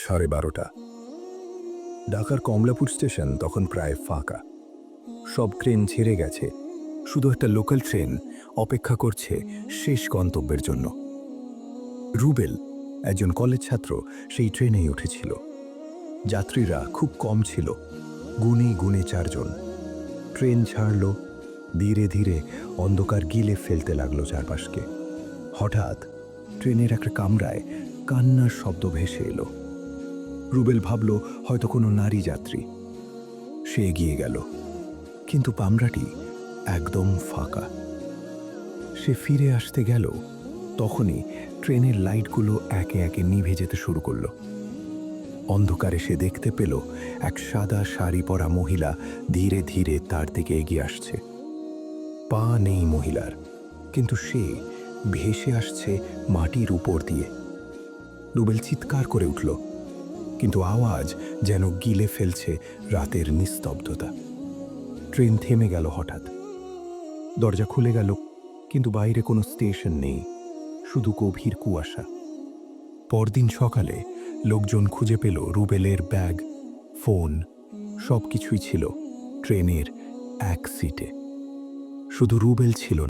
12:30। ঢাকার কমলাপুর স্টেশন তখন প্রায় ফাঁকা। সব ট্রেন ছেড়ে গেছে, শুধু একটা লোকাল ট্রেন অপেক্ষা করছে শেষ গন্তব্যের জন্য। রুবেল, একজন কলেজ ছাত্র, সেই ট্রেনেই উঠেছিল। যাত্রীরা খুব কম ছিল, গুনে গুনে 4 জন। ট্রেন ছাড়ল, ধীরে ধীরে অন্ধকার গিলে ফেলতে লাগলো চারপাশকে। হঠাৎ ট্রেনের একটা কামরায় কান্নার শব্দ ভেসে এলো। রুবেল ভাবল হয়তো কোনো নারী যাত্রী। সে এগিয়ে গেল, কিন্তু কামরাটি একদম ফাঁকা। সে ফিরে আসতে গেল, তখনই ট্রেনের লাইটগুলো একে একে নিভে যেতে শুরু করলো। অন্ধকারে সে দেখতে পেল এক সাদা শাড়ি পরা মহিলা ধীরে ধীরে তার দিকে এগিয়ে আসছে। পা নেই মহিলার, কিন্তু সে ভেসে আসছে মাটির উপর দিয়ে। রুবেল চিৎকার করে উঠল, কিন্তু আওয়াজ যেন গিলে ফেলছে রাতের নিস্তব্ধতা। ট্রেন থেমে গেল হঠাৎ। দরজা খুলে গেল, কিন্তু বাইরে কোনো স্টেশন নেই, শুধু গভীর কুয়াশা। পরদিন সকালে লোকজন খুঁজে পেল রুবেলের ব্যাগ, ফোন, সব কিছুই ছিল ট্রেনের এক সিটে। শুধু রুবেল ছিল না।